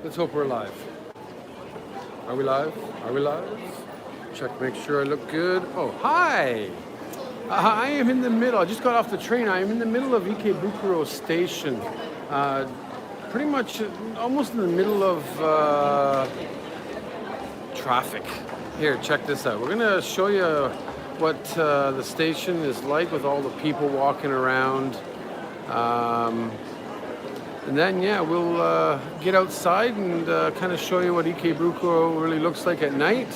Let's hope we're live. Are we live? Are we live? Check, make sure I look good. Oh, hi! I am in the middle. I just got off the train. I am in the middle of Ikebukuro Station. Pretty much almost in the middle of traffic. Here, check this out. We're gonna show you what the station is like with all the people walking around. And then, yeah, we'll get outside and kind of show you what Ikebukuro really looks like at night.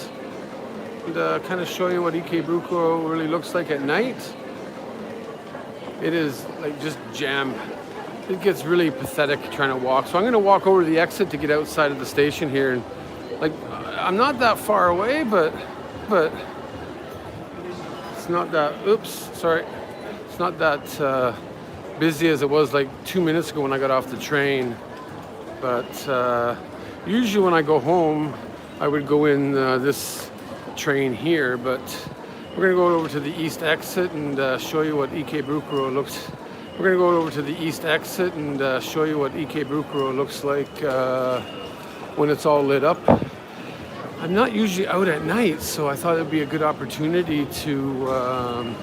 And kind of show you what Ikebukuro really looks like at night. It is like just jam. It gets really pathetic trying to walk. So I'm going to walk over to the exit to get outside of the station here. And like, I'm not that far away, but it's not that, it's not that busy as it was like 2 minutes ago when I got off the train. But usually when I go home, I would go in this train here, but we're gonna go over to the east exit and show you what Ikebukuro looks. We're gonna go over to the east exit and show you what Ikebukuro looks like when it's all lit up. I'm not usually out at night, so I thought it'd be a good opportunity to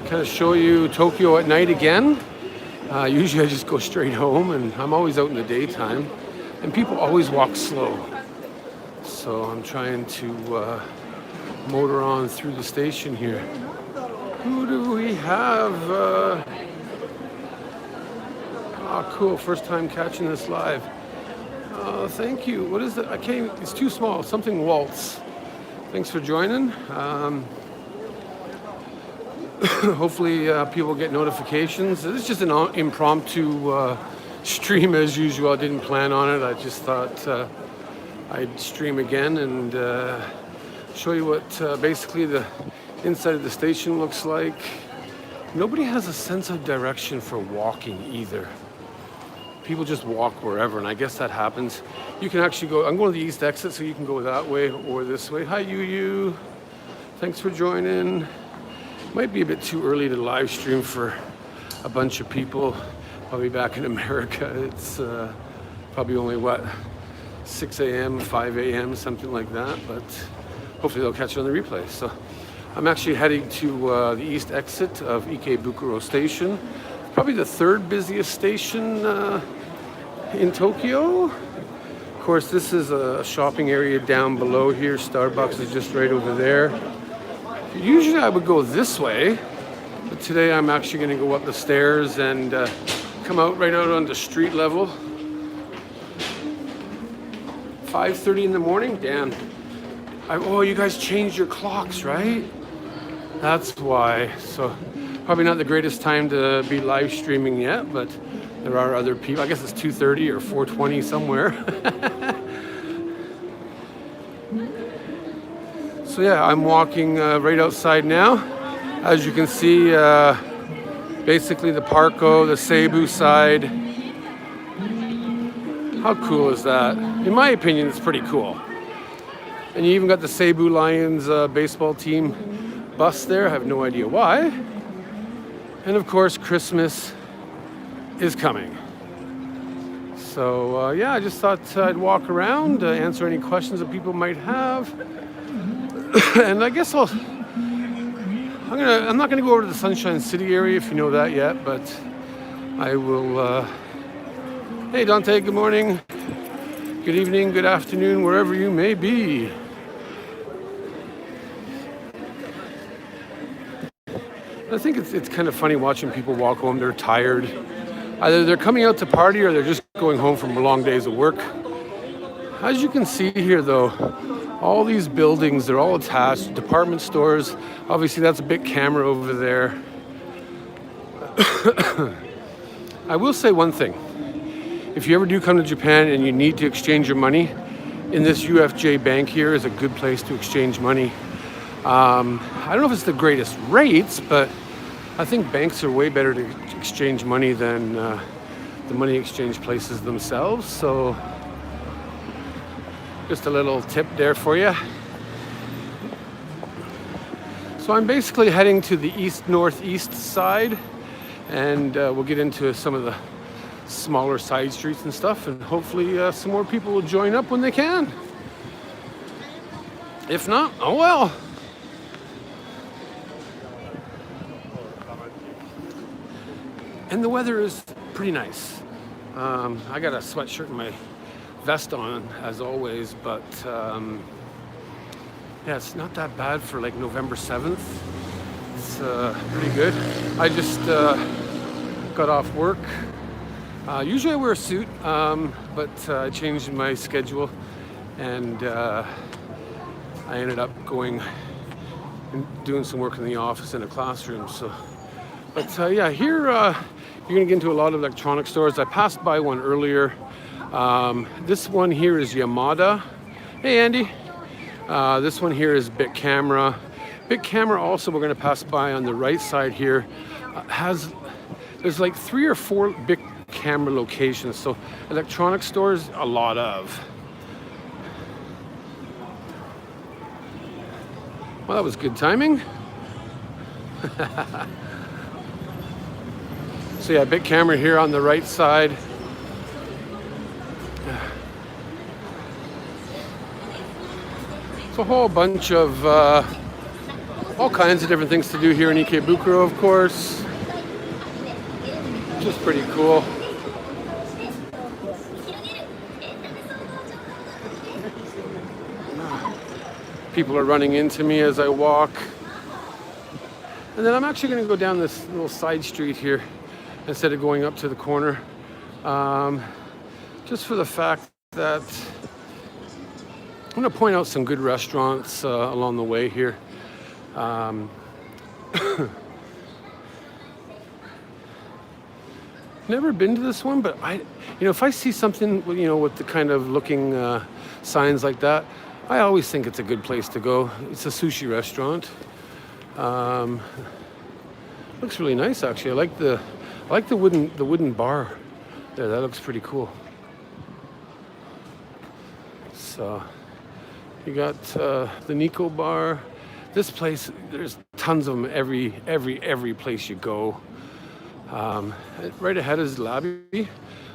kind of show you Tokyo at night again. Usually I just go straight home, and I'm always out in the daytime, and people always walk slow. So I'm trying to motor on through the station here. Who do we have? Cool, first time catching this live. Thank you. What is it? I can't, it's too small. Something Waltz. Thanks for joining. Hopefully people get notifications. This is just an impromptu stream as usual. I didn't plan on it. I just thought I'd stream again and show you what basically the inside of the station looks like. Nobody has a sense of direction for walking either. People just walk wherever, and I guess that happens. You can actually go, I'm going to the east exit, so you can go that way or this way. Hi, you. Thanks for joining. Might be a bit too early to live stream for a bunch of people. Probably back in America, it's probably only, 6 a.m., 5 a.m., something like that, but hopefully they'll catch it on the replay. So I'm actually heading to the east exit of Ikebukuro Station. Probably the third busiest station in Tokyo. Of course, this is a shopping area down below here. Starbucks is just right over there. Usually I would go this way, but today I'm actually going to go up the stairs and come out right out onto street level. 5:30 in the morning? Damn. Oh, you guys changed your clocks, right? That's why. So probably not the greatest time to be live streaming yet, but there are other people. I guess it's 2:30 or 4:20 somewhere. So yeah, I'm walking right outside now. As you can see, basically the Parko, the Seibu side. How cool is that? In my opinion, it's pretty cool. And you even got the Seibu Lions baseball team bus there. I have no idea why. And of course, Christmas is coming. So yeah, I just thought I'd walk around, answer any questions that people might have. And I guess I'm not gonna go over to the Sunshine City area, if you know that yet, but I will. Hey Dante, good morning, good evening, good afternoon, wherever you may be. I think it's kind of funny watching people walk home. They're tired. Either they're coming out to party or they're just going home from long days of work. As you can see here though, all these buildings, they're all attached. Department stores. Obviously that's a big camera over there. I will say one thing. If you ever do come to Japan and you need to exchange your money, in this UFJ bank here is a good place to exchange money. I don't know if it's the greatest rates, but I think banks are way better to exchange money than the money exchange places themselves. So just a little tip there for you. So I'm basically heading to the east-northeast side, and we'll get into some of the smaller side streets and stuff, and hopefully some more people will join up when they can. If not, oh well. And the weather is pretty nice. I got a sweatshirt and my vest on as always, but yeah, it's not that bad for like November 7th. It's pretty good. I just got off work. Usually I wear a suit, but I changed my schedule, and I ended up going and doing some work in the office in a classroom. So, but yeah, here you're gonna get into a lot of electronic stores. I passed by one earlier. This one here is Yamada. Hey Andy. This one here is Bic Camera. Bic Camera also, we're going to pass by on the right side here, there's like 3 or 4 Bic Camera locations, so electronic stores, a lot of. Well, that was good timing. So yeah, Bic Camera here on the right side. It's a whole bunch of all kinds of different things to do here in Ikebukuro, of course. Just pretty cool. People are running into me as I walk. And then I'm actually going to go down this little side street here instead of going up to the corner. Just for the fact that I'm going to point out some good restaurants along the way here. Never been to this one, but if I see something, with the kind of looking signs like that, I always think it's a good place to go. It's a sushi restaurant. Looks really nice, actually. I like the wooden bar there. That looks pretty cool. So you got the Nico bar. This place, there's tons of them every place you go. Right ahead is Labi, one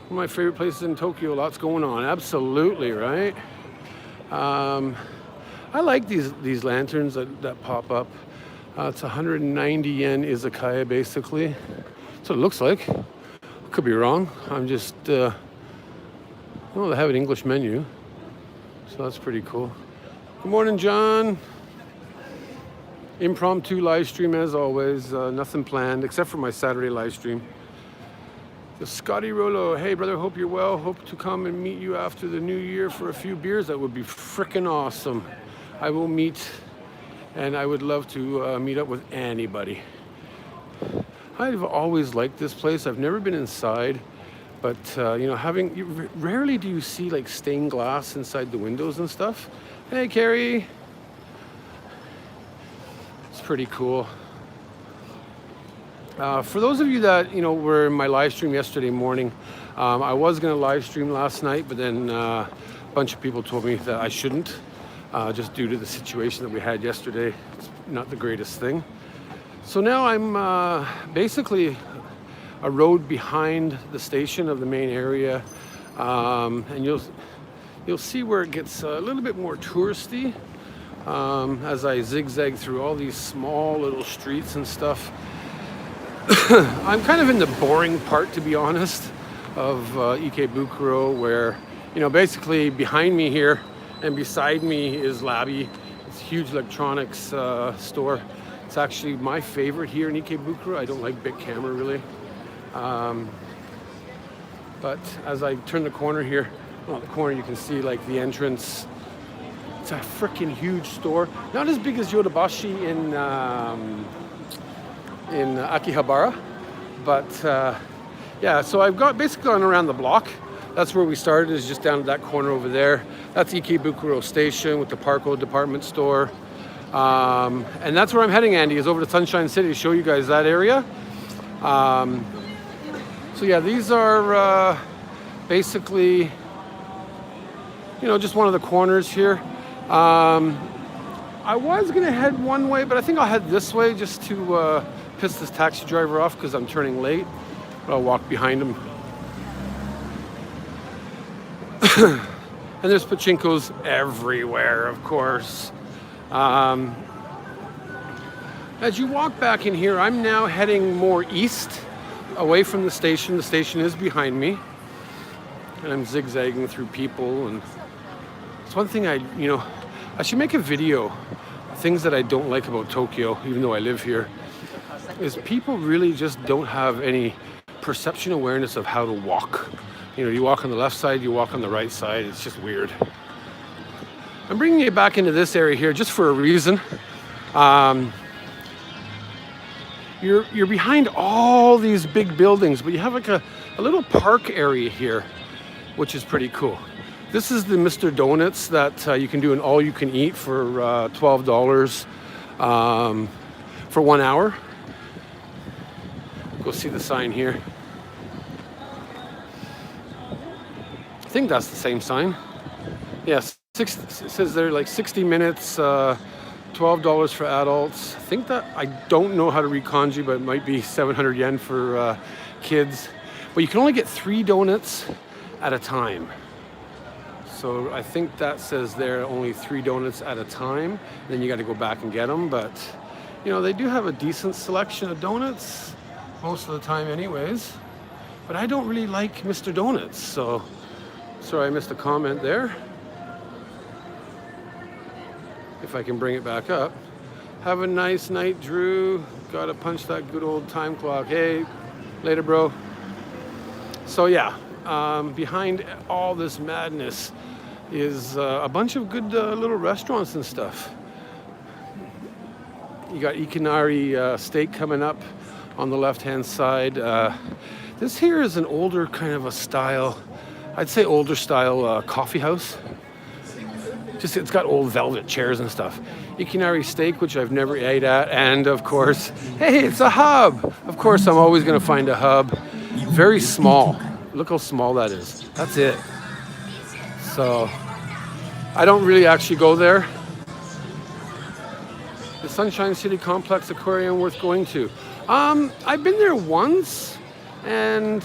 of my favorite places in Tokyo. Lots going on, absolutely, right? I like these lanterns that pop up. It's 190 yen izakaya, basically. That's what it looks like. Could be wrong. I'm just, they have an English menu, so that's pretty cool. Good morning, John. Impromptu live stream as always. Nothing planned except for my Saturday live stream. The Scotty Rolo, hey brother, hope you're well. Hope to come and meet you after the new year for a few beers. That would be freaking awesome. I will meet, and I would love to meet up with anybody. I've always liked this place. I've never been inside, but rarely do you see like stained glass inside the windows and stuff. Hey Carrie. It's pretty cool. For those of you that were in my live stream yesterday morning, I was going to live stream last night, but then a bunch of people told me that I shouldn't, just due to the situation that we had yesterday. It's not the greatest thing. So now I'm basically a road behind the station of the main area, and you'll see where it gets a little bit more touristy. As I zigzag through all these small little streets and stuff. I'm kind of in the boring part, to be honest, of Ikebukuro, where, basically behind me here and beside me is Labi. It's a huge electronics store. It's actually my favorite here in Ikebukuro. I don't like Bic Camera, really. But as I turn the corner here, the corner you can see like the entrance. It's a freaking huge store. Not as big as Yodobashi in Akihabara, but yeah. So I've basically gone around the block. That's where we started. Is just down at that corner over there. That's Ikebukuro Station with the Parco department store, and that's where I'm heading. Andy is over to Sunshine City to show you guys that area. So yeah, these are basically just one of the corners here. I was gonna head one way, but I think I'll head this way just to piss this taxi driver off because I'm turning late. But I'll walk behind him. And there's pachinkos everywhere, of course. As you walk back in here, I'm now heading more east, away from the station. The station is behind me. And I'm zigzagging through people. And it's one thing I should make a video. Things that I don't like about Tokyo, even though I live here, is people really just don't have any perception awareness of how to walk. You walk on the left side, you walk on the right side. It's just weird. I'm bringing you back into this area here just for a reason. You're behind all these big buildings, but you have like a little park area here, which is pretty cool. This is the Mr. Donuts that you can do an all-you-can-eat for $12 for 1 hour. Go see the sign here. I think that's the same sign. Yes, it says there like 60 minutes, $12 for adults. I think that, I don't know how to read kanji, but it might be 700 yen for kids. But you can only get 3 donuts at a time. So I think that says there only 3 donuts at a time. Then you got to go back and get them. But, they do have a decent selection of donuts most of the time anyways. But I don't really like Mr. Donuts, so sorry I missed a comment there. If I can bring it back up. Have a nice night, Drew. Gotta punch that good old time clock. Hey, later, bro. So yeah, behind all this madness is a bunch of good little restaurants and stuff. You got Ikinari steak coming up on the left-hand side. This here is an older kind of a style, I'd say older style coffee house. Just, it's got old velvet chairs and stuff. Ikinari steak, which I've never ate at. And of course, hey, it's a hub. Of course, I'm always gonna find a hub. Very small. Look how small that is. That's it. So, I don't really actually go there. The Sunshine City Complex Aquarium worth going to. I've been there once, and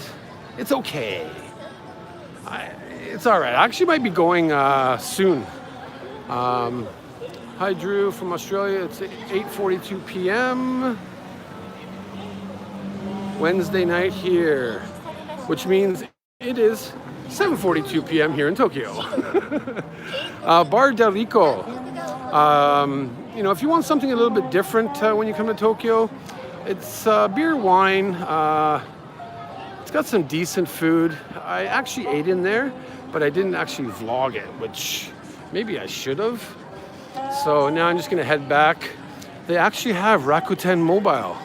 it's okay. It's all right. I actually might be going soon. Hi, Drew from Australia. It's 8:42 p.m. Wednesday night here, which means it is 7:42 p.m. here in Tokyo. Bar del Rico. If you want something a little bit different when you come to Tokyo, it's beer, wine. It's got some decent food. I actually ate in there, but I didn't actually vlog it, which maybe I should have. So now I'm just going to head back. They actually have Rakuten Mobile,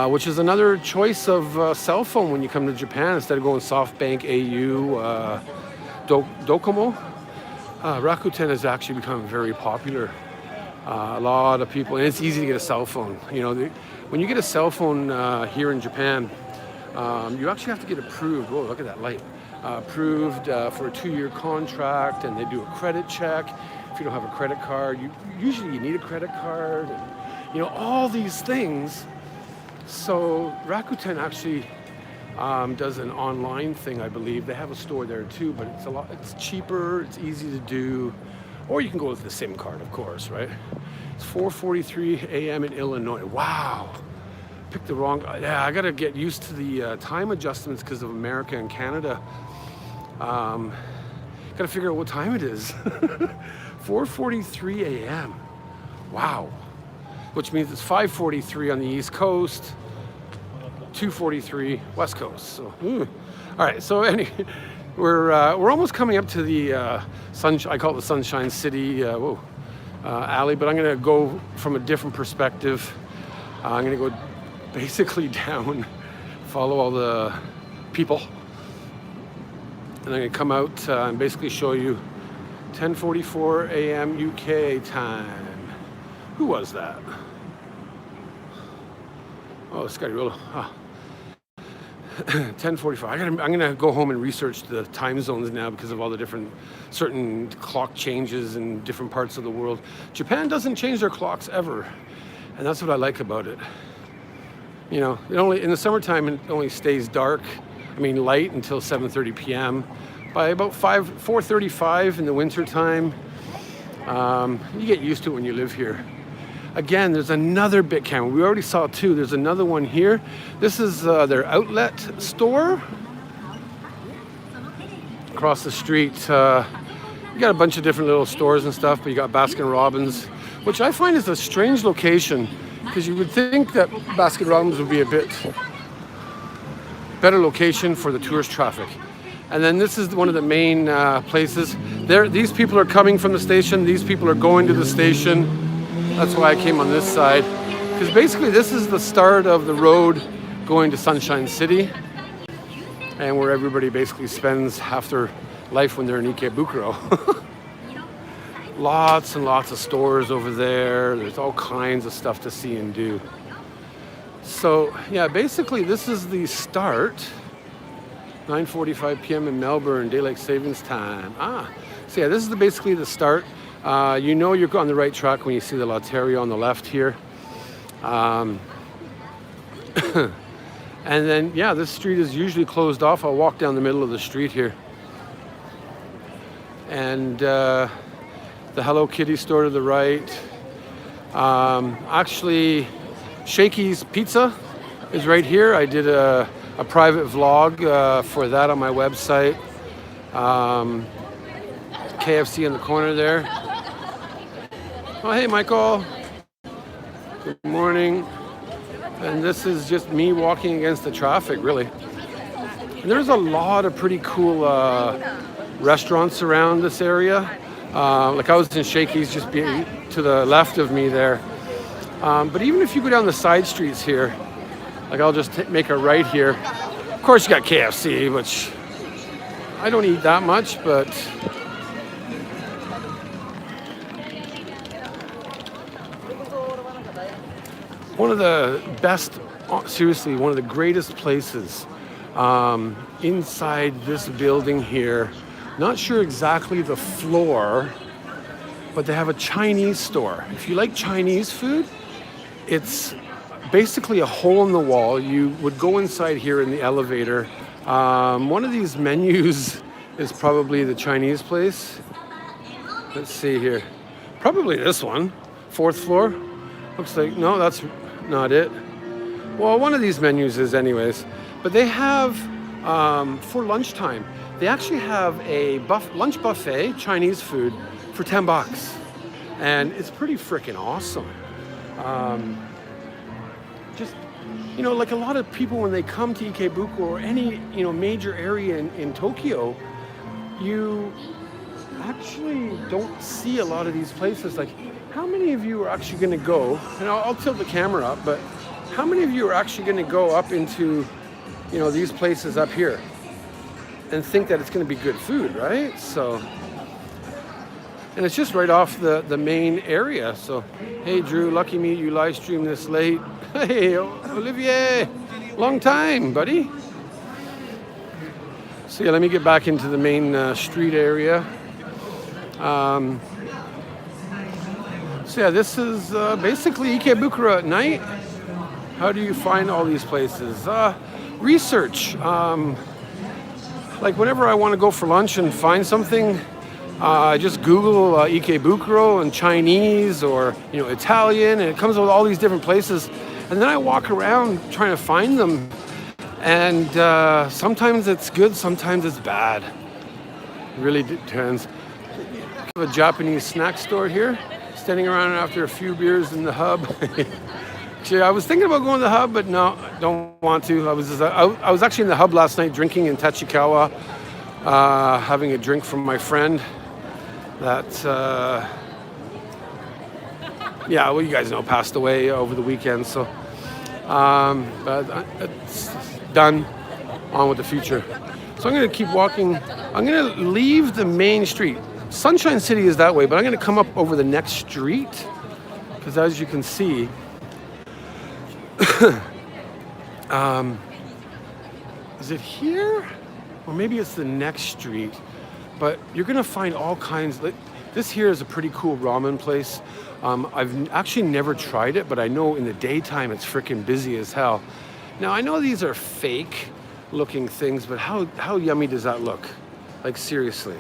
which is another choice of cell phone when you come to Japan instead of going SoftBank, au, Docomo. Rakuten has actually become very popular. A lot of people, and it's easy to get a cell phone. When you get a cell phone here in Japan, you actually have to get approved. Whoa, look at that light. Approved for a 2-year contract, and they do a credit check. If you don't have a credit card, usually you need a credit card, and all these things. So Rakuten actually does an online thing, I believe. They have a store there too, but it's cheaper, it's easy to do, or you can go with the SIM card, of course, right? It's 4:43 a.m. in Illinois. Wow. Picked the wrong. Yeah, I gotta get used to the time adjustments because of America and Canada. Gotta figure out what time it is. 4:43 a.m. Wow. Which means it's 5:43 on the East Coast, 2:43 West Coast. So, all right. So we're almost coming up to the I call it the Sunshine City alley, but I'm gonna go from a different perspective. I'm gonna go basically down, follow all the people, and I'm gonna come out and basically show you 10:44 a.m. UK time. Who was that? Oh, Scotty Rolo. 10:45. I'm gonna go home and research the time zones now because of all the different certain clock changes in different parts of the world. Japan doesn't change their clocks ever, and that's what I like about it. It only in the summertime it only stays dark. Light until 7:30 p.m. by about 4:35 in the winter time. You get used to it when you live here. Again, there's another bit camera. We already saw two. There's another one here. This is their outlet store across the street. You got a bunch of different little stores and stuff, but you got Baskin-Robbins, which I find is a strange location because you would think that Baskin-Robbins would be a bit better location for the tourist traffic. And then this is one of the main places. These people are coming from the station. These people are going to the station. That's why I came on this side. Because basically this is the start of the road going to Sunshine City, and where everybody basically spends half their life when they're in Ikebukuro. Lots and lots of stores over there. There's all kinds of stuff to see and do. So yeah, basically this is the start. 9:45 p.m. in Melbourne, daylight savings time. So yeah, this is basically the start. You know you're on the right track when you see the Lateria on the left here. And then, yeah, this street is usually closed off. I'll walk down the middle of the street here. And the Hello Kitty store to the right. Actually, Shakey's Pizza is right here. I did a private vlog for that on my website. KFC in the corner there. Oh, hey, Michael. Good morning. And this is just me walking against the traffic, really. And there's a lot of pretty cool restaurants around this area. Like I was in Shakey's just to the left of me there. But even if you go down the side streets here, like I'll just make a right here. Of course, you got KFC, which I don't eat that much, but one of the best, seriously, one of the greatest places inside this building here. Not sure exactly the floor, but they have a Chinese store. If you like Chinese food, it's basically a hole in the wall. You would go inside here in the elevator. One of these menus is probably the Chinese place. Let's see here. Probably this one, 4th floor. Looks like, no, that's not it. Well, one of these menus is anyways. But they have, for lunchtime, they actually have a lunch buffet, Chinese food, for $10. And it's pretty freaking awesome. Just, you know, like a lot of people when they come to Ikebukuro or any, you know, major area in Tokyo, you actually don't see a lot of these places. Like, how many of you are actually going to go, and I'll tilt the camera up, but how many of you are actually going to go up into, you know, these places up here and think that it's going to be good food, right? So, and it's just right off the main area. So, hey, Drew, lucky me, you live stream this late. Hey, Olivier, long time, buddy. So yeah, let me get back into the main street area. So yeah, this is basically Ikebukuro at night. How do you find all these places? Research. Like whenever I want to go for lunch and find something, I just Google Ikebukuro and Chinese or, you know, Italian, and it comes with all these different places. And then I walk around trying to find them. And sometimes it's good, sometimes it's bad. It really depends. We have a Japanese snack store here. Standing around after a few beers in the hub. Actually, I was thinking about going to the hub, but no, I don't want to. I was actually in the hub last night drinking in Tachikawa, having a drink from my friend. That, yeah, well, you guys know, passed away over the weekend. So, but it's done. On with the future. So I'm going to keep walking. I'm going to leave the main street. Sunshine City is that way, but I'm going to come up over the next street because, as you can see, is it here? Or maybe it's the next street. But you're going to find all kinds. This here is a pretty cool ramen place. I've actually never tried it, but I know in the daytime it's freaking busy as hell. Now, I know these are fake looking things, but how yummy does that look? Like seriously,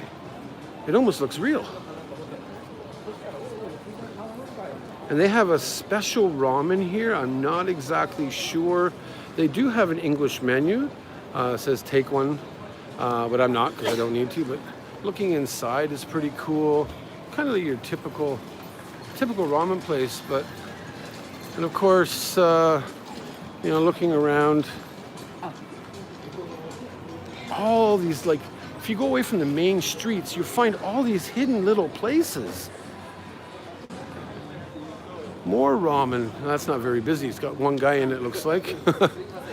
it almost looks real. And they have a special ramen here. I'm not exactly sure. They do have an English menu. It says take one, but I'm not because I don't need to. But looking inside is pretty cool. Kind of like your typical ramen place. But, and of course, you know, looking around, all these, like, if you go away from the main streets, you find all these hidden little places. More ramen. That's not very busy. It's got one guy in it, looks like.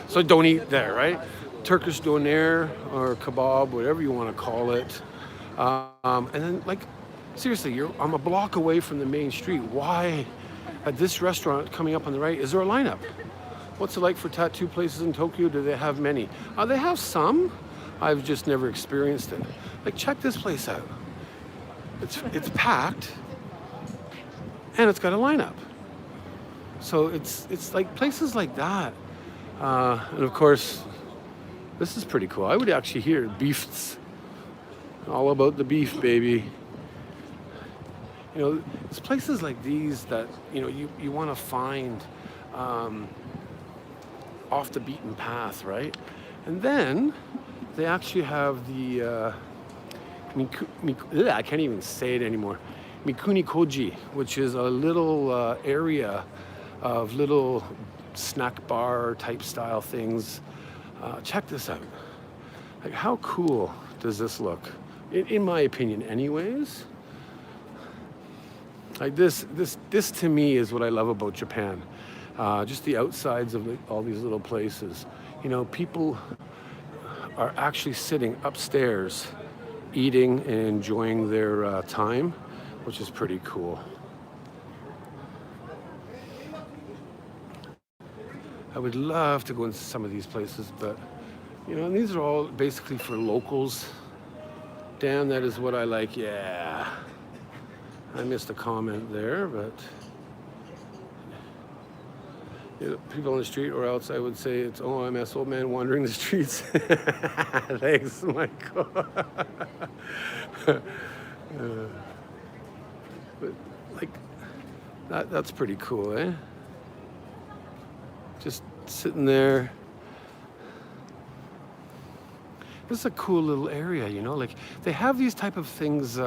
So don't eat there, right? Turkish doner or kebab, whatever you want to call it. And then, like, seriously, I'm a block away from the main street. Why, at this restaurant coming up on the right, is there a lineup? What's it like for tattoo places in Tokyo? Do they have many? They have some. I've just never experienced it. Like, check this place out. It's packed, and it's got a lineup. So it's like places like that. And of course, this is pretty cool. I would actually hear beefs. All about the beef, baby. You know, it's places like these that, you know, you want to find off the beaten path, right? And then they actually have the, I can't even say it anymore, Mukini-Koji, which is a little area of little snack bar type style things. Check this out. Like, how cool does this look? In my opinion, anyways. Like this to me is what I love about Japan. Just the outsides of all these little places. You know, people are actually sitting upstairs, eating and enjoying their time, which is pretty cool. I would love to go into some of these places, but, you know, and these are all basically for locals. Damn, that is what I like. Yeah. I missed a comment there, but you know, people on the street, or else I would say it's OMS, old man wandering the streets. Thanks, Michael. But like, that's pretty cool, eh? Just sitting there. This is a cool little area, you know, like they have these type of things.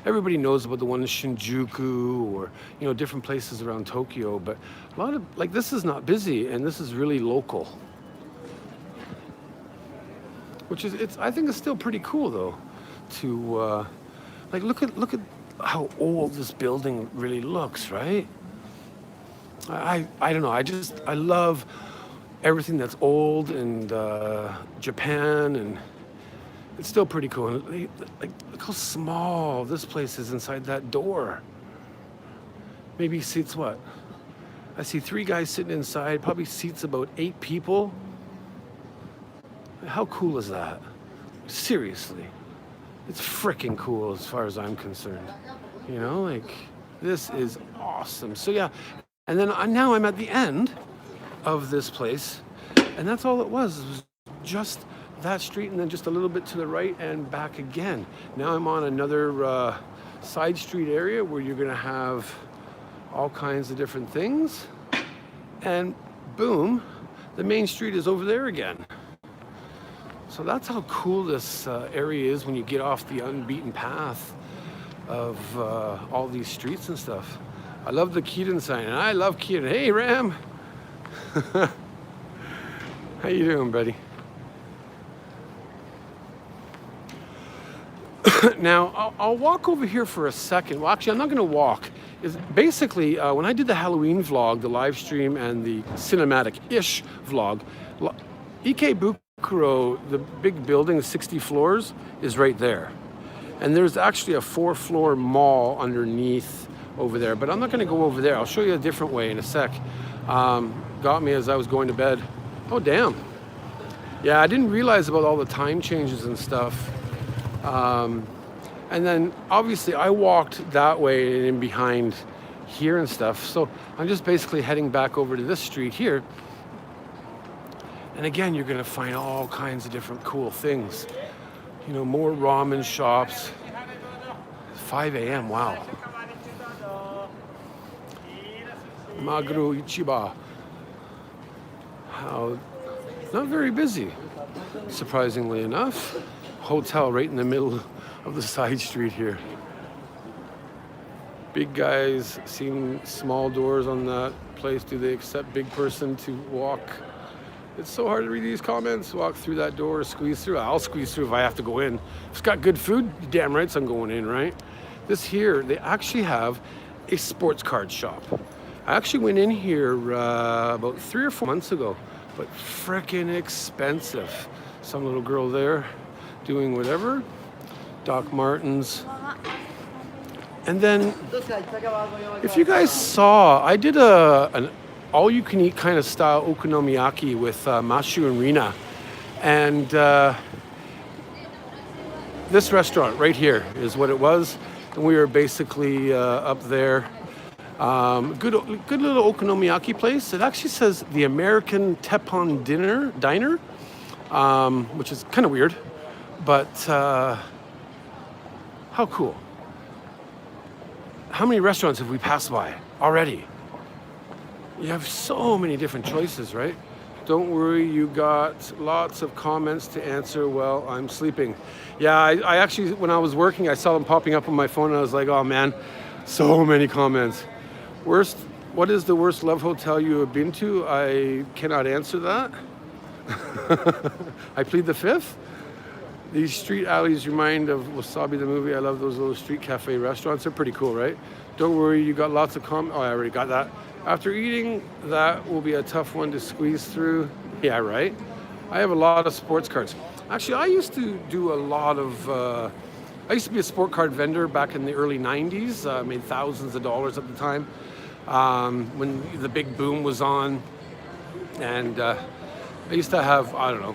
Everybody knows about the one in Shinjuku or, you know, different places around Tokyo, but a lot of, like, this is not busy and this is really local. Which is, I think it's still pretty cool though, to, like, look at how old this building really looks, right? I don't know, I love everything that's old and Japan, and it's still pretty cool. And like, look how small this place is inside that door. Maybe seats what? I see 3 guys sitting inside, probably seats about 8 people. How cool is that? Seriously. It's freaking cool as far as I'm concerned. You know, like, this is awesome. So yeah, and then now I'm at the end of this place, and that's all it was. It was just that street and then just a little bit to the right and back again. Now I'm on another side street area where you're gonna have all kinds of different things, and boom, the main street is over there again. So that's how cool this area is when you get off the unbeaten path of all these streets and stuff. I love the Kirin sign, and I love Kirin. Hey, Ram. How you doing, buddy? Now, I'll walk over here for a second. Well, actually, I'm not going to walk. Is basically, when I did the Halloween vlog, the live stream, and the cinematic-ish vlog, Ikebukuro, the big building, 60 floors, is right there. And there's actually a 4-floor mall underneath over there, but I'm not going to go over there. I'll show you a different way in a sec. Got me as I was going to bed. Oh, damn. Yeah, I didn't realize about all the time changes and stuff. And then obviously I walked that way and in behind here and stuff. So I'm just basically heading back over to this street here. And again, you're going to find all kinds of different cool things. You know, more ramen shops. 5 a.m. Wow. Maguro Ichiba. How not very busy, surprisingly enough. Hotel right in the middle of the side street here. Big guys, seen small doors on that place. Do they accept big person to walk? It's so hard to read these comments. Walk through that door, squeeze through. I'll squeeze through if I have to go in. If it's got good food, damn right I'm going in, right? This here, they actually have a sports card shop. I actually went in here about 3 or 4 months ago, but frickin' expensive. Some little girl there doing whatever. Doc Martens. And then, if you guys saw, I did an all-you-can-eat kind of style okonomiyaki with Mashu and Rina. And this restaurant right here is what it was. And we were basically up there. Good little okonomiyaki place. It actually says the American Teppon Diner, which is kind of weird. But how cool. How many restaurants have we passed by already? You have so many different choices, right? Don't worry, you got lots of comments to answer while I'm sleeping. Yeah, I actually, when I was working, I saw them popping up on my phone and I was like, oh man, so many comments. What is the worst love hotel you have been to? I cannot answer that. I plead the fifth. These street alleys remind of Wasabi the movie. I love those little street cafe restaurants. They're pretty cool, right? Don't worry, you got lots of comments. Oh, I already got that. After eating, that will be a tough one to squeeze through. Yeah, right? I have a lot of sports cards. Actually, I used to do a lot of... I used to be a sport card vendor back in the early 90s. I made thousands of dollars at the time when the big boom was on. And I used to have, I don't know,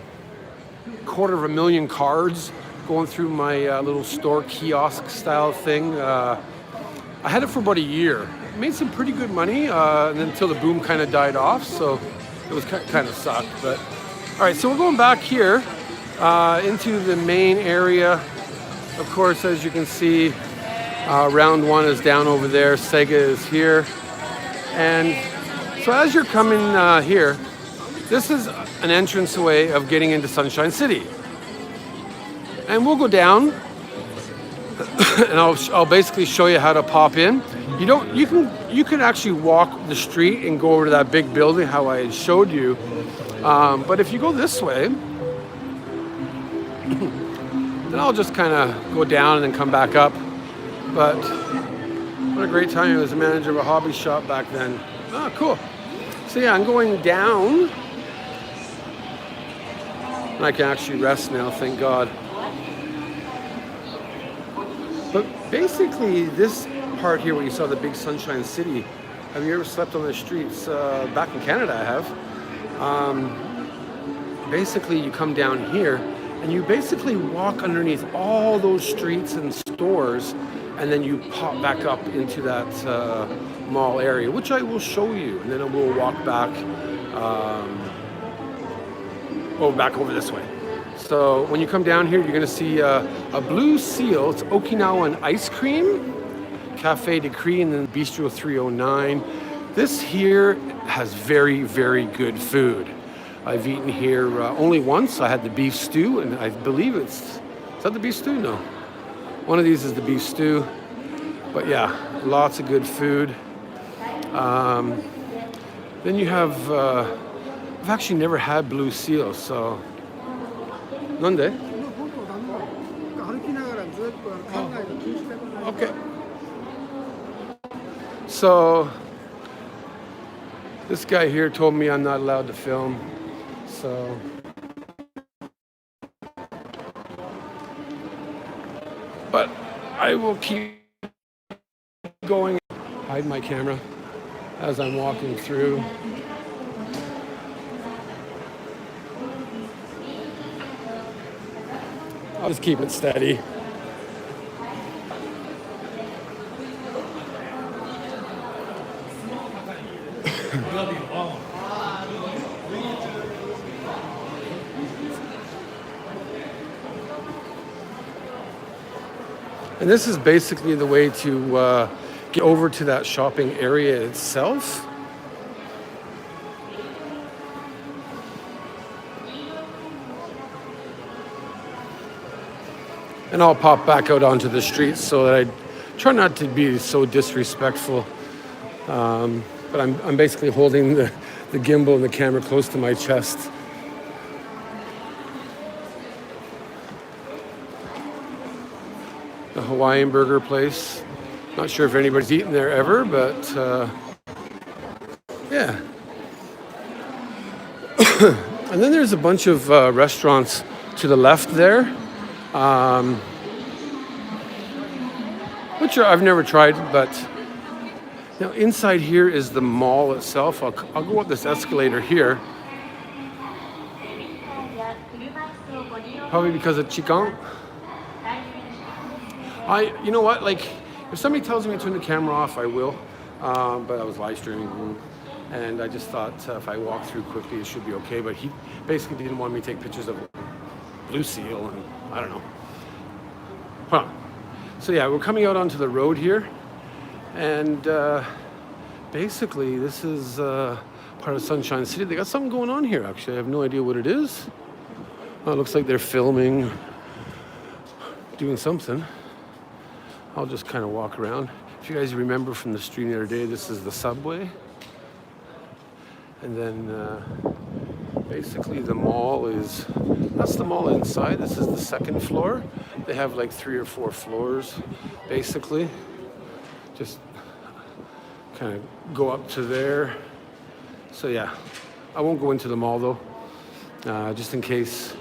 250,000 cards going through my little store kiosk style thing. I had it for about a year. Made some pretty good money and then until the boom kind of died off, so it was kind of sucked. But all right, so we're going back here into the main area. Of course, as you can see, round one is down over there. Sega is here, and so as you're coming here, this is an entranceway of getting into Sunshine City. And we'll go down and I'll basically show you how to pop in. You can actually walk the street and go over to that big building how I had showed you. But if you go this way, then I'll just kind of go down and then come back up. But what a great time. I was a manager of a hobby shop back then. Oh, cool. So yeah, I'm going down. I can actually rest now, thank God. But basically, this part here where you saw the big Sunshine City, have you ever slept on the streets? Back in Canada, I have. Basically, you come down here and you basically walk underneath all those streets and stores, and then you pop back up into that mall area, which I will show you, and then we'll walk back. Back over this way. So when you come down here, you're going to see a Blue Seal. It's Okinawan ice cream, Cafe de Cree, and then Bistro 309. This here has very, very good food. I've eaten here only once. I had the beef stew, and I believe is that the beef stew? No. One of these is the beef stew. But yeah, lots of good food. Then you have... I've actually never had Blue Seal, so... Nande? Okay. So, this guy here told me I'm not allowed to film, so... But I will keep going. Hide my camera as I'm walking through. I'll just keep it steady. And this is basically the way to get over to that shopping area itself. And I'll pop back out onto the streets so that I try not to be so disrespectful. But I'm basically holding the gimbal and the camera close to my chest. The Hawaiian burger place. Not sure if anybody's eaten there ever, but yeah. And then there's a bunch of restaurants to the left there, which I've never tried, but now inside here is the mall itself. I'll go up this escalator here. Probably because of Qigong. You know what, like, if somebody tells me to turn the camera off, I will, but I was live streaming, and I just thought if I walk through quickly, it should be okay, but he basically didn't want me to take pictures of blue seal, and I don't know. Huh. So yeah, we're coming out onto the road here, and basically this is part of Sunshine City. They got something going on here, actually. I have no idea what it is. Oh, it looks like they're filming, doing something. I'll just kind of walk around. If you guys remember from the stream the other day, this is the subway. And then basically the mall is, that's the mall inside. This is the second floor. They have like 3 or 4 floors, basically. Just kind of go up to there. So yeah, I won't go into the mall though, just in case.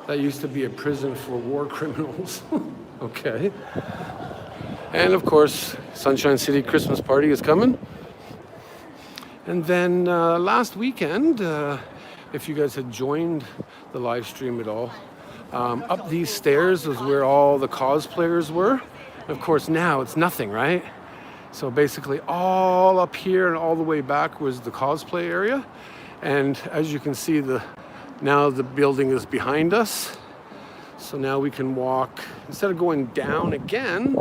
That used to be a prison for war criminals. Okay. And of course, Sunshine City Christmas party is coming. And then last weekend, if you guys had joined the live stream at all, up these stairs was where all the cosplayers were. And of course, now it's nothing, right? So basically all up here and all the way back was the cosplay area. And as you can see, now the building is behind us. So now we can walk, instead of going down again,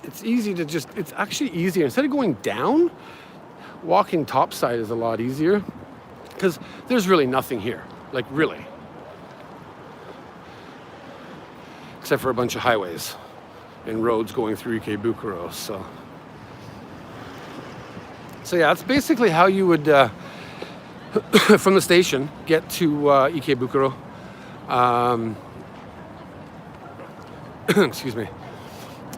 it's easy to just, it's actually easier. Instead of going down, walking topside is a lot easier because there's really nothing here, like really. Except for a bunch of highways and roads going through Ikebukuro, so. So yeah, that's basically how you would, from the station, get to Ikebukuro. Excuse me.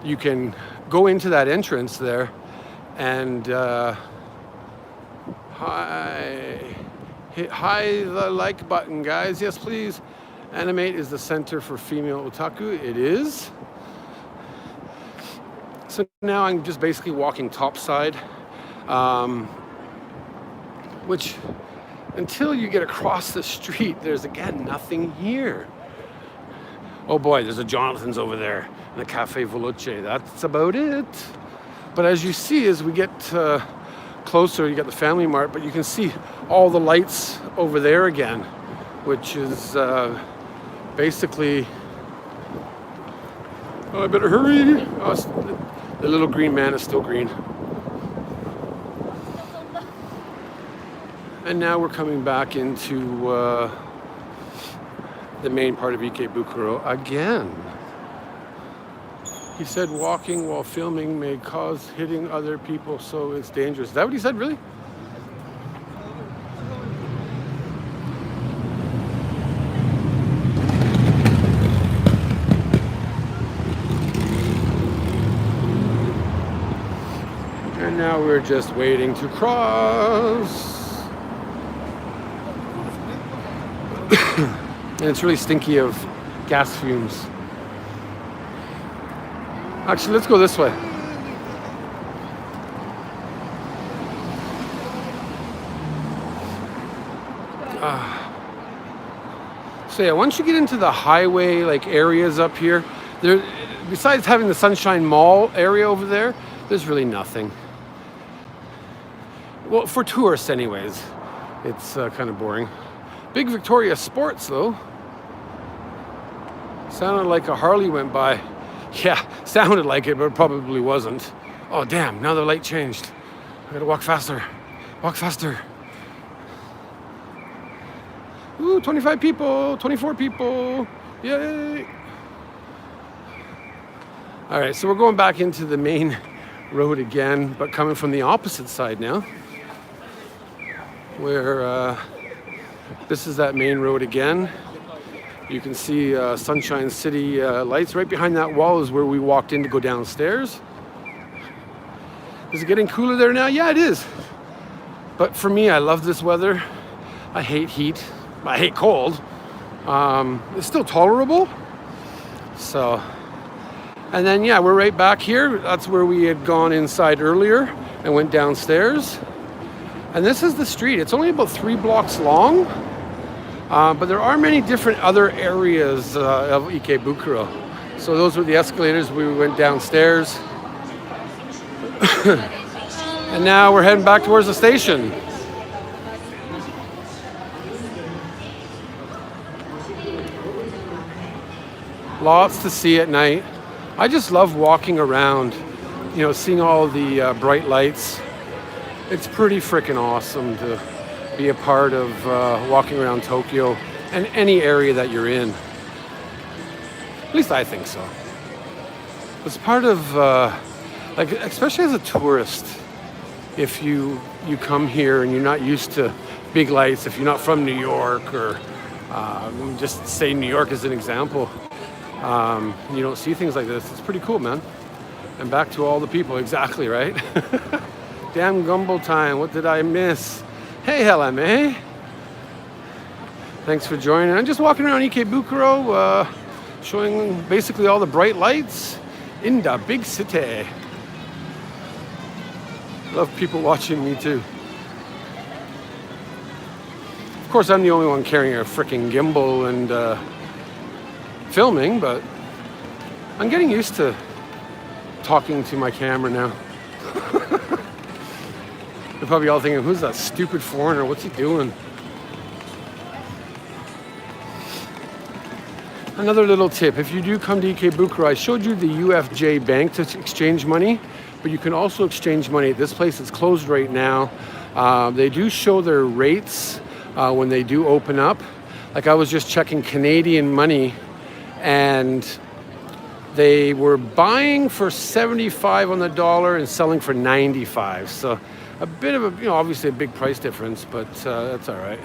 You can go into that entrance there and hit the like button, guys. Yes, please. Animate is the center for female otaku. It is. So now I'm just basically walking topside, which until you get across the street, there's again nothing here. Oh boy, there's a Jonathan's over there and a Cafe Veloce. That's about it. But as you see, as we get closer, you got the Family Mart, but you can see all the lights over there again, which is basically, oh, I better hurry. Oh, the little green man is still green. And now we're coming back into the main part of Ikebukuro again. He said walking while filming may cause hitting other people, so it's dangerous. Is that what he said, really? And now we're just waiting to cross. And it's really stinky of gas fumes. Actually, let's go this way. So yeah, once you get into the highway like areas up here, there, besides having the Sunshine Mall area over there, there's really nothing. Well, for tourists anyways, it's kind of boring. Big Victoria Sports though. Sounded like a Harley went by. Yeah, sounded like it, but it probably wasn't. Oh, damn, now the light changed. I gotta walk faster. Walk faster. Ooh, 25 people, 24 people. Yay. All right, so we're going back into the main road again, but coming from the opposite side now, where this is that main road again. You can see Sunshine City lights. Right behind that wall is where we walked in to go downstairs. Is it getting cooler there now? Yeah, it is. But for me, I love this weather. I hate heat. I hate cold. It's still tolerable. So, and then yeah, we're right back here. That's where we had gone inside earlier and went downstairs. And this is the street. It's only about 3 blocks long, but there are many different other areas of Ikebukuro. So those were the escalators. We went downstairs. And now we're heading back towards the station. Lots to see at night. I just love walking around, you know, seeing all the bright lights. It's pretty freaking awesome to be a part of walking around Tokyo and any area that you're in. At least I think so. It's part of, like, especially as a tourist, if you come here and you're not used to big lights, if you're not from New York, or just say New York as an example, you don't see things like this. It's pretty cool, man. And back to all the people, exactly, right? Damn gumbo time, what did I miss? Hey, LMA. Thanks for joining. I'm just walking around Ikebukuro, showing basically all the bright lights in the big city. Love people watching me too. Of course, I'm the only one carrying a freaking gimbal and filming, but I'm getting used to talking to my camera now. They're probably all thinking, who's that stupid foreigner? What's he doing? Another little tip, if you do come to Ikebukuro, I showed you the UFJ bank to exchange money, but you can also exchange money at this place. It's closed right now. They do show their rates when they do open up. Like, I was just checking Canadian money, and they were buying for 75 on the dollar and selling for 95. So a bit of a, you know, obviously a big price difference, but that's all right.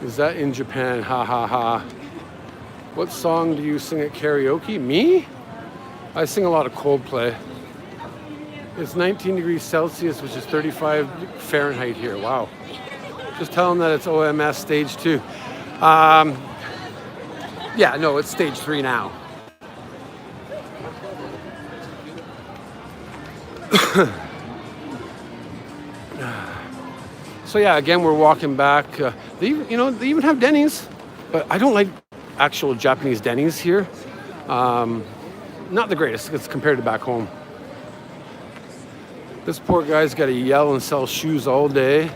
Is that in Japan? Ha ha ha. What song do you sing at karaoke? Me? I sing a lot of Coldplay. It's 19 degrees Celsius, which is 35 Fahrenheit here. Wow. Just tell them that it's OMS stage 2. Yeah, no, it's stage 3 now. So yeah, again, we're walking back. They even have Denny's, but I don't like actual Japanese Denny's here. Not the greatest. It's compared to back home. This poor guy's got to yell and sell shoes all day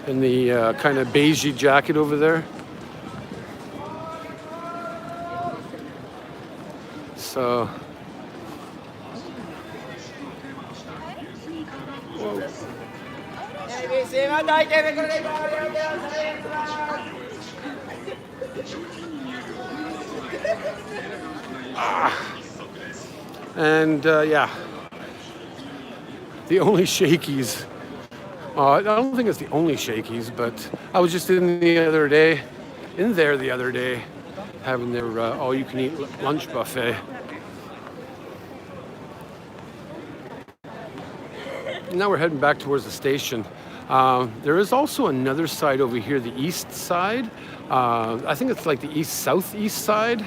in the kind of beigey jacket over there. So, whoa. And yeah, the only shakies. I don't think it's the only shakies, but I was just in there the other day, having their all-you-can-eat lunch buffet. Now we're heading back towards the station. There is also another side over here, the east side. I think it's like the east-southeast side.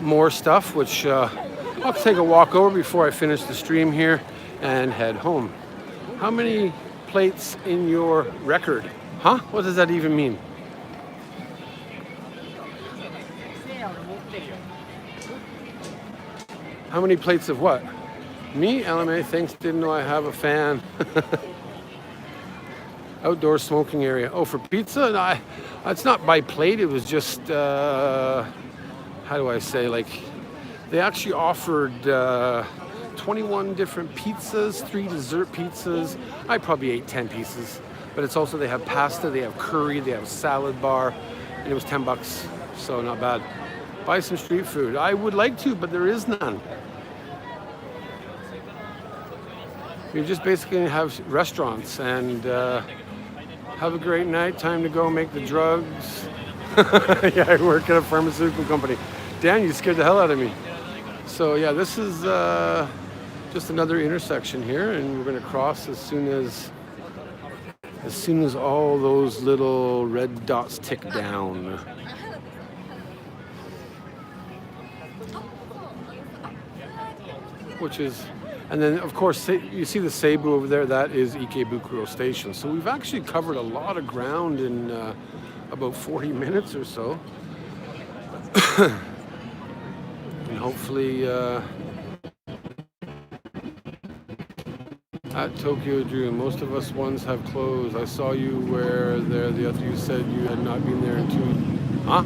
More stuff, which I'll take a walk over before I finish the stream here and head home. How many plates in your record? Huh? What does that even mean? How many plates of what? Me? LMA, thanks, didn't know I have a fan. Outdoor smoking area. Oh, for pizza? No, it's not by plate, it was just how do I say, like, they actually offered 21 different pizzas, 3 dessert pizzas. I probably ate 10 pieces. But it's also, they have pasta, they have curry, they have a salad bar, and it was $10, so not bad. Buy some street food. I would like to, but there is none. You're just basically gonna have restaurants and have a great night. Time to go make the drugs. Yeah, I work at a pharmaceutical company. Dan, you scared the hell out of me. So yeah, this is just another intersection here, and we're gonna cross as soon as all those little red dots tick down. Which is, and then of course you see the Seibu over there, that is Ikebukuro Station. So we've actually covered a lot of ground in about 40 minutes or so. And hopefully at Tokyo Dream, most of us ones have closed. I saw you where there the other, you said you had not been there in 2, huh?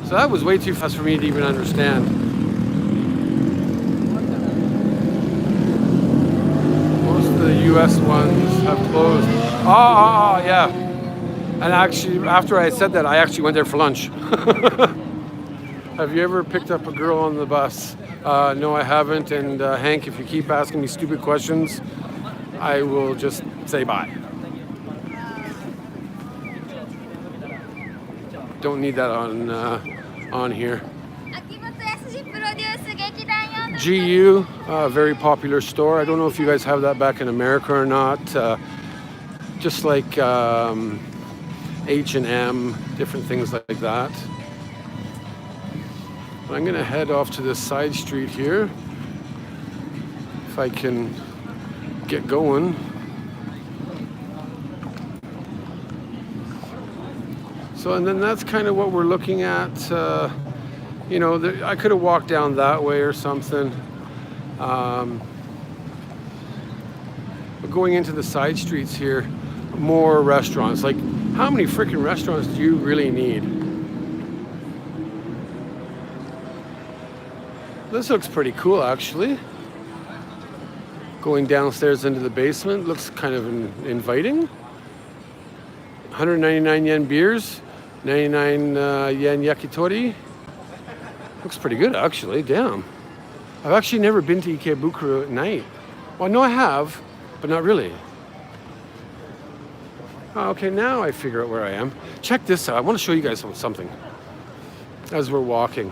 So that was way too fast for me to even understand. Most of the US ones have closed. Oh, yeah. And actually, after I said that, I actually went there for lunch. Have you ever picked up a girl on the bus? No, I haven't. And Hank, if you keep asking me stupid questions, I will just say bye. Don't need that on here. GU, very popular store. I don't know if you guys have that back in America or not. Just like H&M, different things like that. But I'm gonna head off to this side street here, if I can get going. So, and then that's kind of what we're looking at. You know, I could have walked down that way or something. But going into the side streets here, more restaurants. Like, how many freaking restaurants do you really need? This looks pretty cool, actually. Going downstairs into the basement looks kind of inviting. 199 yen beers, 99 yen yakitori. Looks pretty good, actually. Damn. I've actually never been to Ikebukuro at night. Well, no, I have, but not really. Oh, okay, now I figure out where I am. Check this out. I want to show you guys something as we're walking.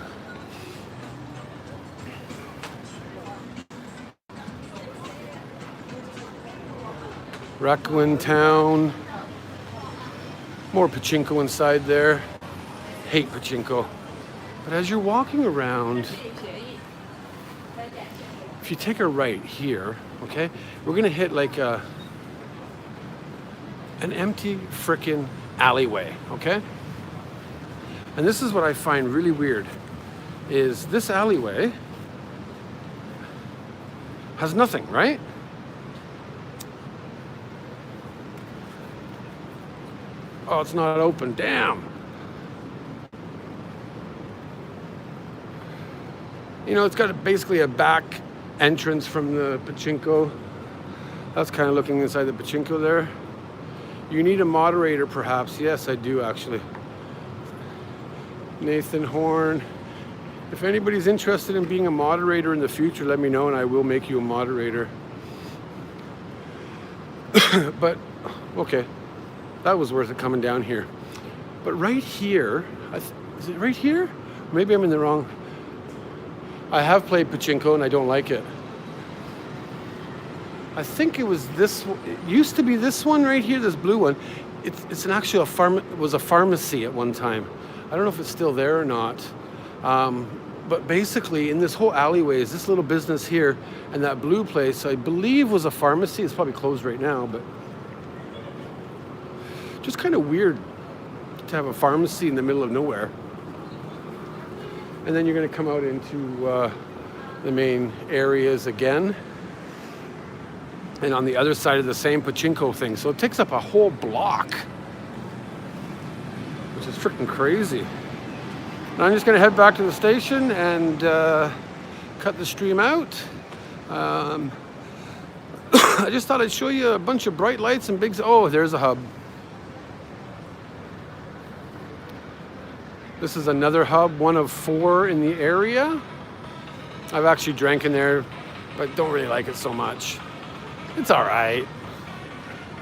Rakuten Town. More pachinko inside there. Hate pachinko. But as you're walking around, if you take a right here, okay, we're gonna hit like an empty frickin' alleyway, okay? And this is what I find really weird, is this alleyway has nothing, right? Oh, it's not open, damn. You know, it's got basically a back entrance from the pachinko. That's kind of looking inside the pachinko there. You need a moderator, perhaps. Yes, I do, actually. Nathan Horn. If anybody's interested in being a moderator in the future, let me know and I will make you a moderator. But, okay. That was worth it coming down here. But right here, is it right here? Maybe I'm in the wrong. I have played pachinko and I don't like it. I think it was this. It used to be this one right here, this blue one. It's an actual it was a pharmacy at one time. I don't know if it's still there or not. But basically, in this whole alleyway is this little business here, and that blue place I believe was a pharmacy. It's probably closed right now, but just kind of weird to have a pharmacy in the middle of nowhere. And then you're going to come out into the main areas again. And on the other side of the same pachinko thing. So it takes up a whole block, which is freaking crazy. And I'm just going to head back to the station and cut the stream out. I just thought I'd show you a bunch of bright lights and big... Oh, there's a hub. This is another hub, one of 4 in the area. I've actually drank in there, but don't really like it so much. It's all right.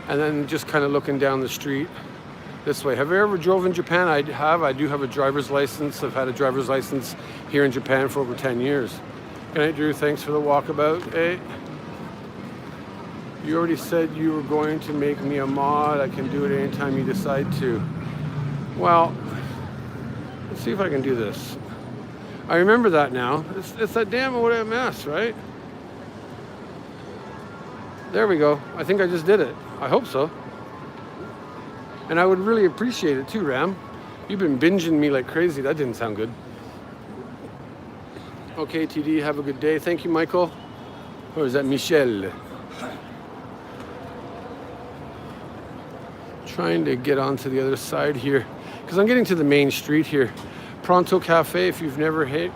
And then just kind of looking down the street this way. Have you ever drove in Japan? I have. I do have a driver's license. I've had a driver's license here in Japan for over 10 years. Good night, Drew. Thanks for the walkabout. Hey. You already said you were going to make me a mod. I can do it anytime you decide to. Well, let's see if I can do this. I remember that now. It's that damn OMS, right? There we go. I think I just did it. I hope so. And I would really appreciate it too, Ram. You've been binging me like crazy. That didn't sound good. Okay, TD, have a good day. Thank you, Michael. Or is that Michelle? Trying to get onto the other side here because I'm getting to the main street here. Pronto Cafe, if you've never hit.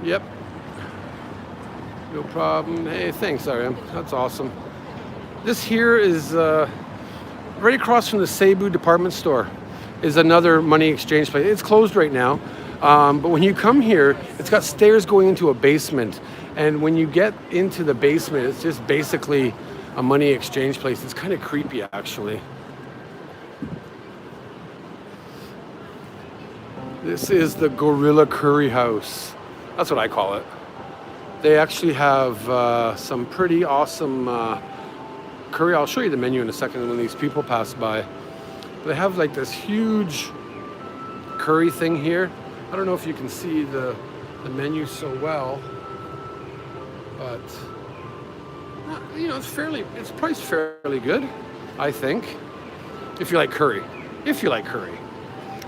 Yep. No problem. Hey, thanks, RM. That's awesome. This here is right across from the Seibu department store is another money exchange place. It's closed right now. But when you come here, it's got stairs going into a basement. And when you get into the basement, it's just basically a money exchange place. It's kind of creepy, actually. This is the Gorilla Curry House. That's what I call it. They actually have some pretty awesome curry. I'll show you the menu in a second when these people pass by. They have like this huge curry thing here. I don't know if you can see the menu so well, but you know, it's priced fairly good, I think, if you like curry. If you like curry.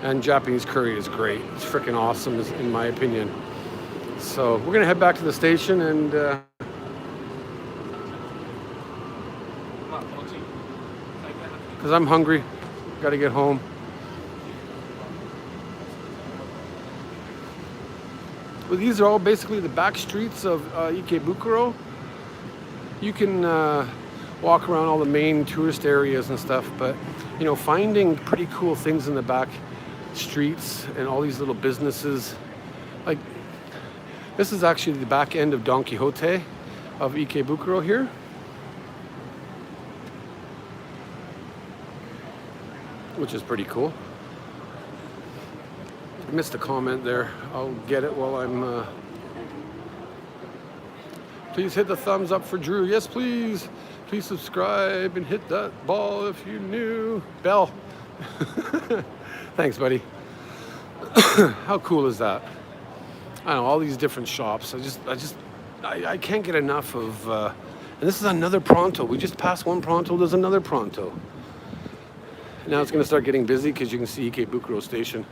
And Japanese curry is great. It's freaking awesome, in my opinion. So we're gonna head back to the station and because I'm hungry, gotta get home. Well, these are all basically the back streets of Ikebukuro. You can walk around all the main tourist areas and stuff, but you know, finding pretty cool things in the back streets and all these little businesses, like this is actually the back end of Don Quixote of Ikebukuro here. Which is pretty cool. I missed a comment there. I'll get it while I'm please hit the thumbs up for Drew. Yes, please. Please subscribe and hit that ball if you new bell. Thanks, buddy. How cool is that? I know, all these different shops. I can't get enough of, and this is another Pronto. We just passed one Pronto, there's another Pronto. Now it's gonna start getting busy because you can see Ikebukuro Station.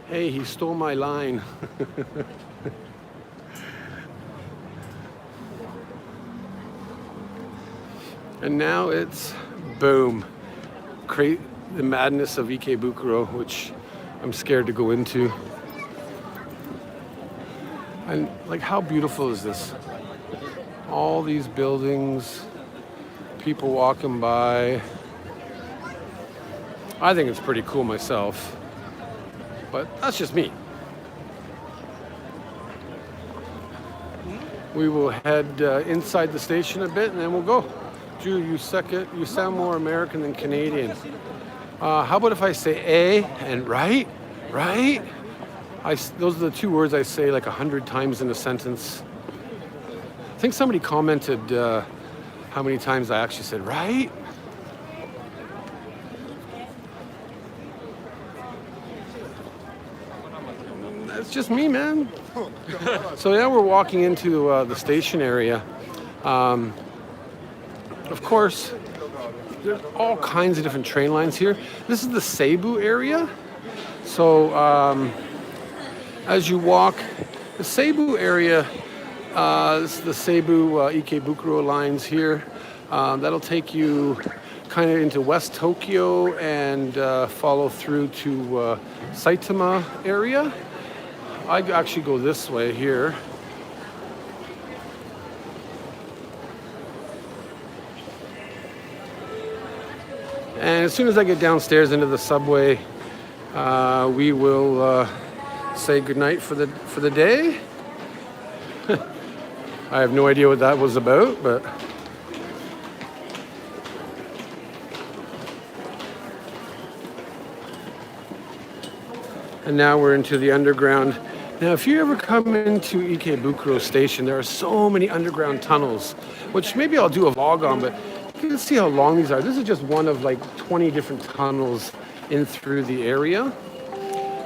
Hey, he stole my line. And now it's boom. The madness of Ikebukuro, which I'm scared to go into. And like, how beautiful is this? All these buildings, people walking by. I think it's pretty cool myself, but that's just me. We will head inside the station a bit and then we'll go. Drew, you sound more American than Canadian. How about if I say A and right? Right? Those are the two words I say like 100 times in a sentence. I think somebody commented how many times I actually said right. That's just me, man. So now we're walking into the station area. Of course, there's all kinds of different train lines here. This is the Seibu area. So as you walk, the Seibu area, this is the Seibu Ikebukuro lines here. That'll take you kind of into West Tokyo and follow through to Saitama area. I actually go this way here. And as soon as I get downstairs into the subway, we will say goodnight for the day. I have no idea what that was about, but and now we're into the underground. Now, if you ever come into Ikebukuro Station, there are so many underground tunnels, which maybe I'll do a vlog on, but you can see how long these are. This is just one of like 20 different tunnels in through the area.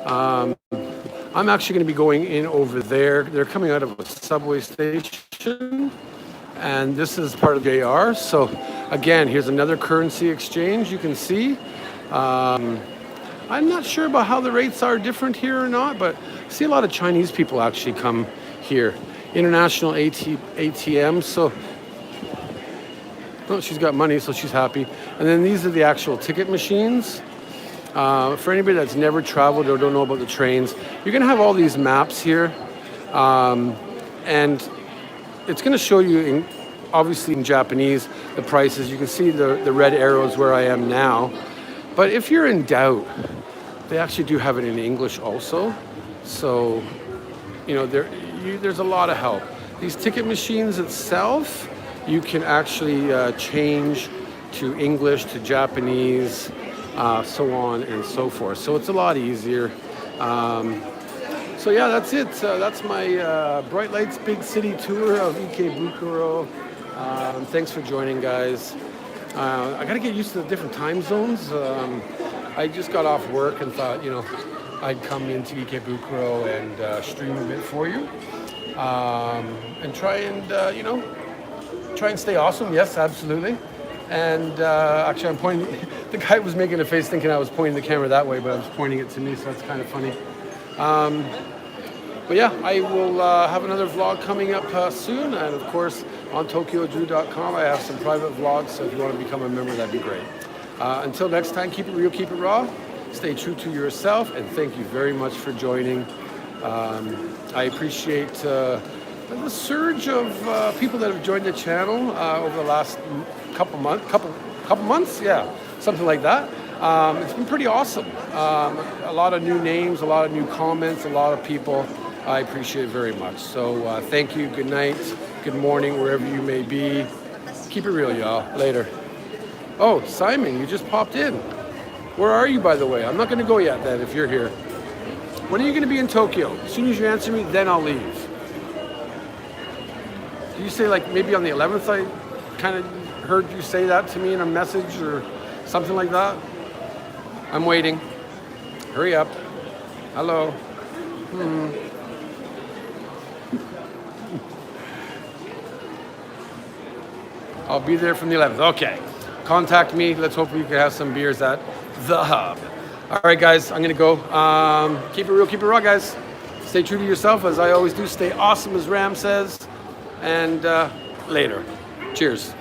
I'm actually going to be going in over there. They're coming out of a subway station, and this is part of JR. So again, here's another currency exchange. You can see. I'm not sure about how the rates are different here or not, but I see a lot of Chinese people actually come here. International ATM. So, oh, she's got money, so she's happy. And then these are the actual ticket machines. For anybody that's never traveled or don't know about the trains, you're going to have all these maps here. And it's going to show you, obviously in Japanese, the prices. You can see the red arrows where I am now. But if you're in doubt, they actually do have it in English also. So, you know, there's a lot of help. These ticket machines itself, you can actually change to English, to Japanese, so on and so forth. So it's a lot easier. So yeah, that's it. That's my Bright Lights Big City tour of Ikebukuro. Thanks for joining, guys. I got to get used to the different time zones. I just got off work and thought, you know, I'd come into Ikebukuro and stream a bit for you. And try and, you know, try and stay awesome. Yes, absolutely. And actually, I'm pointing, the guy was making a face thinking I was pointing the camera that way, but I was pointing it to me, so that's kind of funny. But yeah, I will have another vlog coming up soon. And of course, on TokyoDrew.com, I have some private vlogs, so if you want to become a member, that'd be great. Until next time, keep it real, keep it raw. Stay true to yourself, and thank you very much for joining. I appreciate the surge of people that have joined the channel over the last couple months, yeah, something like that. It's been pretty awesome. A lot of new names, a lot of new comments, a lot of people. I appreciate it very much. So thank you, good night, good morning, wherever you may be. Keep it real, y'all. Later. Oh, Simon, you just popped in. Where are you, by the way? I'm not going to go yet then if you're here. When are you going to be in Tokyo? As soon as you answer me, then I'll leave. Did you say like maybe on the 11th? I kind of heard you say that to me in a message or something like that. I'm waiting. Hurry up. Hello. I'll be there from the 11th. Okay. Contact me. Let's hope we can have some beers at the Hub. All right, guys. I'm going to go. Keep it real. Keep it raw, guys. Stay true to yourself, as I always do. Stay awesome, as Ram says. And later. Cheers.